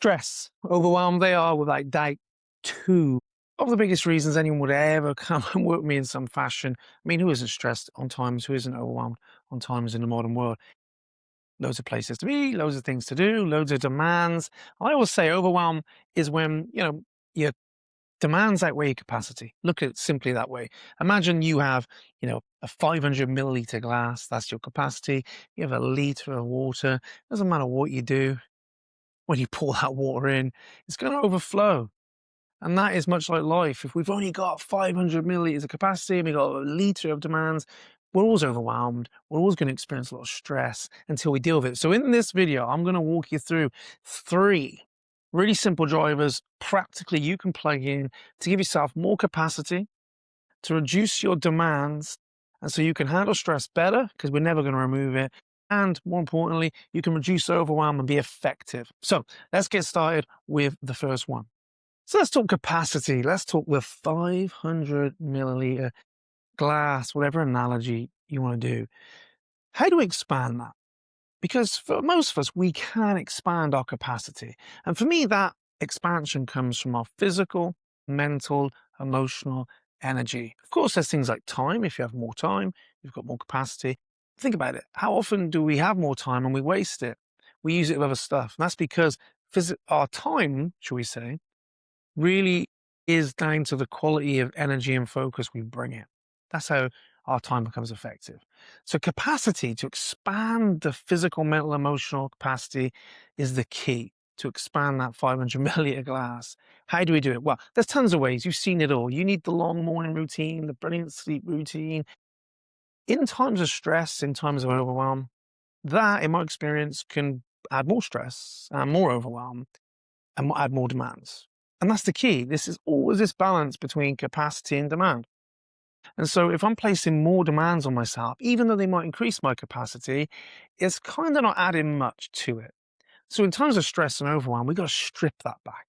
Stress, overwhelm, they are without doubt two of the biggest reasons anyone would ever come and work with me in some fashion. I mean, who isn't stressed on times? Who isn't overwhelmed on times in the modern world? Loads of places to be, loads of things to do, loads of demands. I always say overwhelm is when, your demands outweigh your capacity. Look at it simply that way. Imagine you have, a 500 milliliter glass, that's your capacity. You have a liter of water. Doesn't matter what you do, when you pour that water in, it's going to overflow. And that is much like life. If we've only got 500 milliliters of capacity and we've got a liter of demands, we're always overwhelmed. We're always going to experience a lot of stress until we deal with it. So in this video, I'm going to walk you through 3 really simple drivers practically you can plug in to give yourself more capacity, to reduce your demands, and so you can handle stress better because we're never going to remove it. And more importantly, you can reduce overwhelm and be effective. So let's get started with the first one. So let's talk capacity. Let's talk the 500 milliliter glass, whatever analogy you want to do. How do we expand that? Because for most of us, we can expand our capacity. And for me, that expansion comes from our physical, mental, emotional energy. Of course, there's things like time. If you have more time, you've got more capacity. Think about it. How often do we have more time and we waste it? We use it with other stuff. And that's because our time, shall we say, really is down to the quality of energy and focus we bring in. That's how our time becomes effective. So capacity to expand the physical, mental, emotional capacity is the key to expand that 500 milliliter glass. How do we do it? Well, there's tons of ways. You've seen it all. You need the long morning routine, the brilliant sleep routine. In times of stress, in times of overwhelm, that, in my experience, can add more stress and more overwhelm and add more demands. And that's the key. This is always this balance between capacity and demand. And so if I'm placing more demands on myself, even though they might increase my capacity, it's kind of not adding much to it. So in times of stress and overwhelm, we've got to strip that back.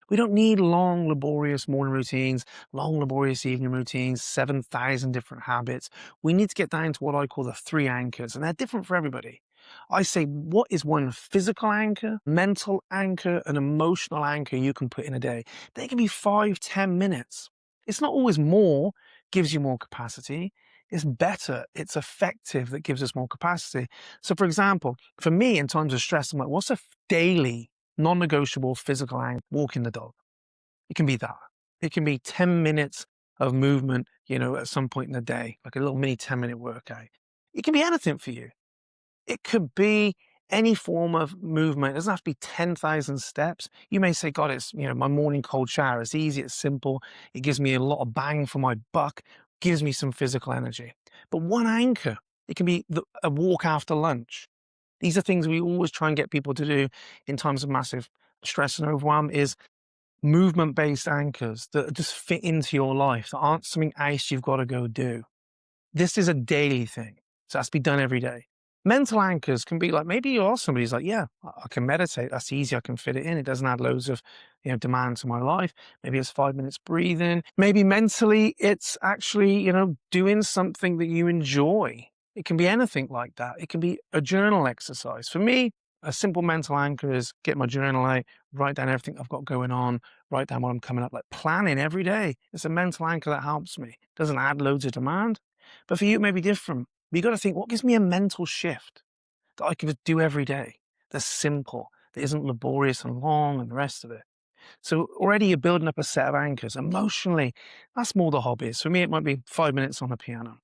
We don't need long, laborious morning routines, long, laborious evening routines, 7,000 different habits. We need to get down to what I call the 3 anchors, and they're different for everybody. I say, what is one physical anchor, mental anchor, and emotional anchor you can put in a day? They can be 5, 10 minutes. It's not always more gives you more capacity. It's better, it's effective that gives us more capacity. So for example, for me in times of stress, I'm like, what's a daily non-negotiable physical anchor? Walking the dog. It can be that. It can be 10 minutes of movement, at some point in the day, like a little mini 10-minute workout. It can be anything for you. It could be any form of movement. It doesn't have to be 10,000 steps. You may say, God, it's, my morning cold shower. It's easy, it's simple. It gives me a lot of bang for my buck, gives me some physical energy. But one anchor, it can be a walk after lunch. These are things we always try and get people to do in times of massive stress and overwhelm, is movement-based anchors that just fit into your life, that aren't something else you've got to go do. This is a daily thing, so it has to be done every day. Mental anchors can be like, maybe you are somebody who's like, yeah, I can meditate. That's easy. I can fit it in. It doesn't add loads of, demand to my life. Maybe it's 5 minutes breathing. Maybe mentally it's actually, doing something that you enjoy. It can be anything like that. It can be a journal exercise. For me, a simple mental anchor is get my journal out, write down everything I've got going on, write down what I'm coming up, like planning every day. It's a mental anchor that helps me. Doesn't add loads of demand. But for you, it may be different. But you got to think, what gives me a mental shift that I can do every day? That's simple, that isn't laborious and long and the rest of it. So already you're building up a set of anchors. Emotionally, that's more the hobbies. For me, it might be 5 minutes on a piano.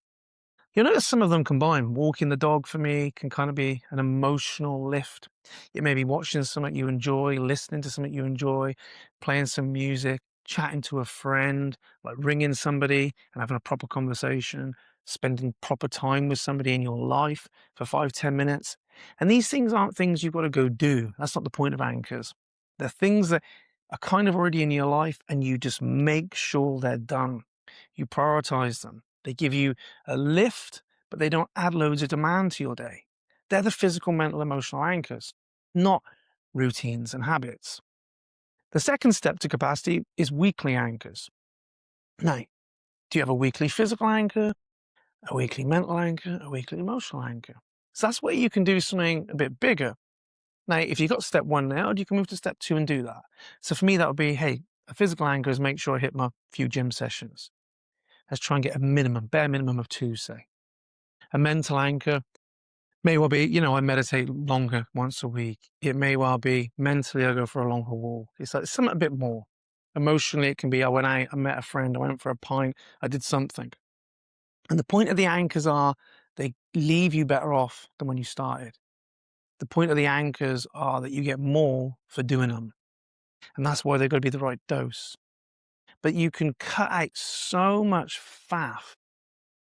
You'll notice some of them combine. Walking the dog for me can kind of be an emotional lift. It may be watching something you enjoy, listening to something you enjoy, playing some music, chatting to a friend, like ringing somebody and having a proper conversation, spending proper time with somebody in your life for 5, 10 minutes. And these things aren't things you've got to go do. That's not the point of anchors. They're things that are kind of already in your life and you just make sure they're done. You prioritize them. They give you a lift, but they don't add loads of demand to your day. They're the physical, mental, emotional anchors, not routines and habits. The second step to capacity is weekly anchors. Now, do you have a weekly physical anchor, a weekly mental anchor, a weekly emotional anchor? So that's where you can do something a bit bigger. Now, if you got step one nailed, you can move to step two and do that. So for me, that would be, hey, a physical anchor is make sure I hit my few gym sessions. Let's try and get a minimum, bare minimum of two, say. A mental anchor may well be, I meditate longer once a week. It may well be mentally, I go for a longer walk. It's like something a bit more. Emotionally, it can be, I went out, I met a friend, I went for a pint, I did something. And the point of the anchors are they leave you better off than when you started. The point of the anchors are that you get more for doing them. And that's why they've got to be the right dose. But you can cut out so much faff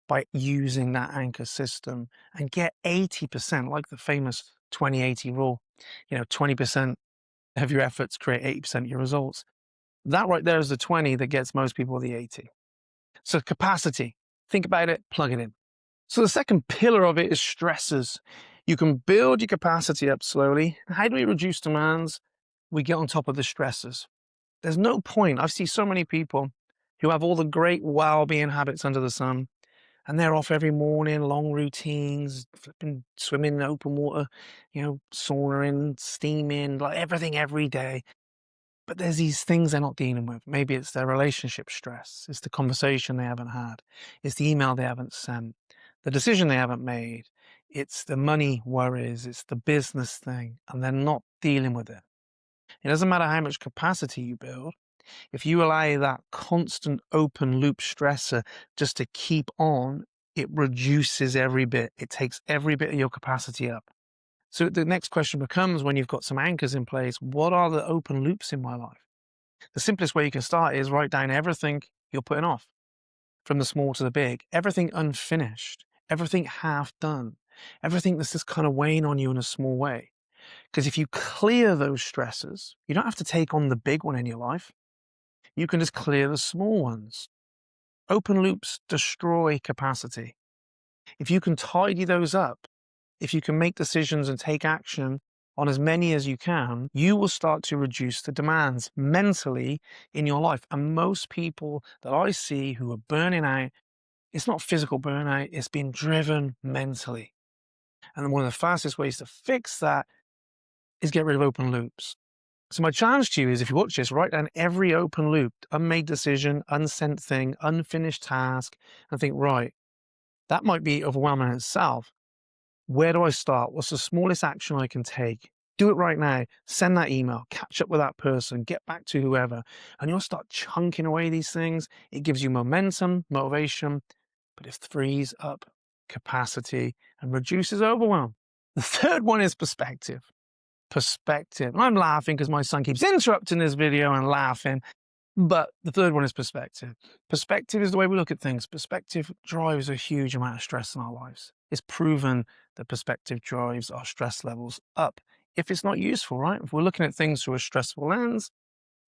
by using that anchor system and get 80%, like the famous 20-80 rule. 20% of your efforts create 80% of your results. That right there is the 20 that gets most people the 80. So capacity, think about it, plug it in. So the second pillar of it is stressors. You can build your capacity up slowly. How do we reduce demands? We get on top of the stressors. There's no point. I've seen so many people who have all the great well-being habits under the sun, and they're off every morning, long routines, flipping, swimming in open water, sauning, steaming, like everything every day. But there's these things they're not dealing with. Maybe it's their relationship stress. It's the conversation they haven't had. It's the email they haven't sent. The decision they haven't made. It's the money worries. It's the business thing. And they're not dealing with it. It doesn't matter how much capacity you build. If you allow that constant open loop stressor just to keep on, it reduces every bit. It takes every bit of your capacity up. So the next question becomes, when you've got some anchors in place, what are the open loops in my life? The simplest way you can start is write down everything you're putting off, from the small to the big, everything unfinished, everything half done, everything that's just kind of weighing on you in a small way. Because if you clear those stresses, you don't have to take on the big one in your life. You can just clear the small ones. Open loops destroy capacity. If you can tidy those up, if you can make decisions and take action on as many as you can, you will start to reduce the demands mentally in your life. And most people that I see who are burning out, it's not physical burnout, it's being driven mentally. And one of the fastest ways to fix that is get rid of open loops. So my challenge to you is, if you watch this, write down every open loop, unmade decision, unsent thing, unfinished task, and think, right, that might be overwhelming in itself. Where do I start? What's the smallest action I can take? Do it right now. Send that email, catch up with that person, get back to whoever, and you'll start chunking away these things. It gives you momentum, motivation, but it frees up capacity and reduces overwhelm. The third one is perspective. Perspective. And I'm laughing because my son keeps interrupting this video and laughing. But the third one is perspective. Perspective is the way we look at things. Perspective drives a huge amount of stress in our lives. It's proven that perspective drives our stress levels up. If it's not useful, right? If we're looking at things through a stressful lens,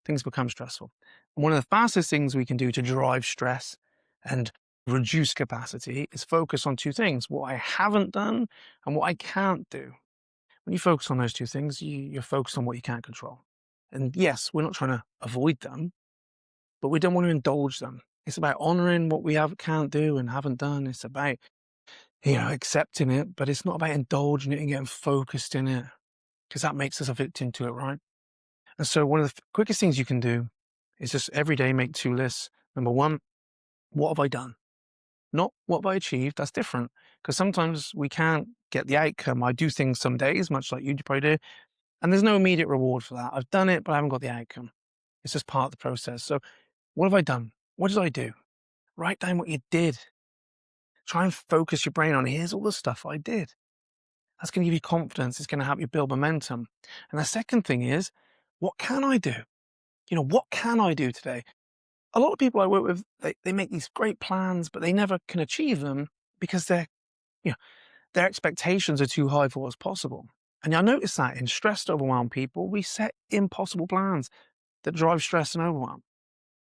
things become stressful. And one of the fastest things we can do to drive stress and reduce capacity is focus on two things: what I haven't done and what I can't do. When you focus on those two things, you're focused on what you can't control. And yes, we're not trying to avoid them, but we don't want to indulge them. It's about honoring what we can't do and haven't done. It's about, accepting it, but it's not about indulging it and getting focused in it, because that makes us a victim to it, right? And so one of the quickest things you can do is just every day make two lists. Number one, what have I done? Not what have I achieved? That's different, because sometimes we can't get the outcome. I do things some days, much like you probably do, and there's no immediate reward for that. I've done it, but I haven't got the outcome. It's just part of the process. So what have I done? What did I do? Write down what you did. Try and focus your brain on, here's all the stuff I did. That's going to give you confidence. It's going to help you build momentum. And the second thing is, what can I do? What can I do today? A lot of people I work with, they make these great plans, but they never can achieve them because their expectations are too high for what's possible. And I notice that in stressed, overwhelmed people, we set impossible plans that drive stress and overwhelm.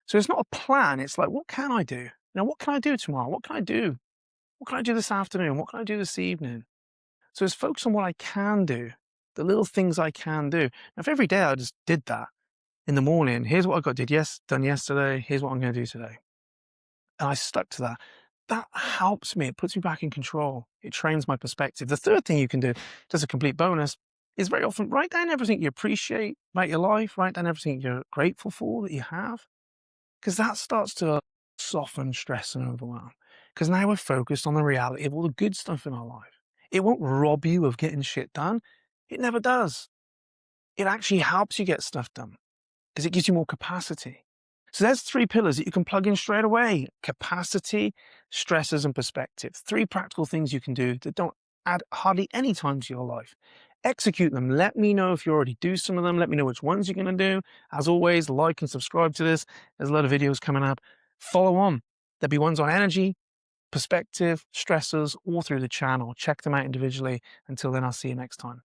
So it's not a plan. It's like, what can I do? What can I do tomorrow? What can I do? What can I do this afternoon? What can I do this evening? So it's focus on what I can do, the little things I can do. Now, if every day I just did that in the morning, here's what I done yesterday, here's what I'm going to do today. And I stuck to that. That helps me. It puts me back in control. It trains my perspective. The third thing you can do, just a complete bonus, is very often write down everything you appreciate about your life, write down everything you're grateful for that you have, because that starts to soften stress and overwhelm. Because now we're focused on the reality of all the good stuff in our life. It won't rob you of getting shit done. It never does. It actually helps you get stuff done because it gives you more capacity. So there's three pillars that you can plug in straight away: capacity, stressors, and perspective. Three practical things you can do that don't add hardly any time to your life. Execute them. Let me know if you already do some of them. Let me know which ones you're going to do. As always, like and subscribe to this. There's a lot of videos coming up. Follow on. There'll be ones on energy, perspective, stressors, all through the channel. Check them out individually. Until then, I'll see you next time.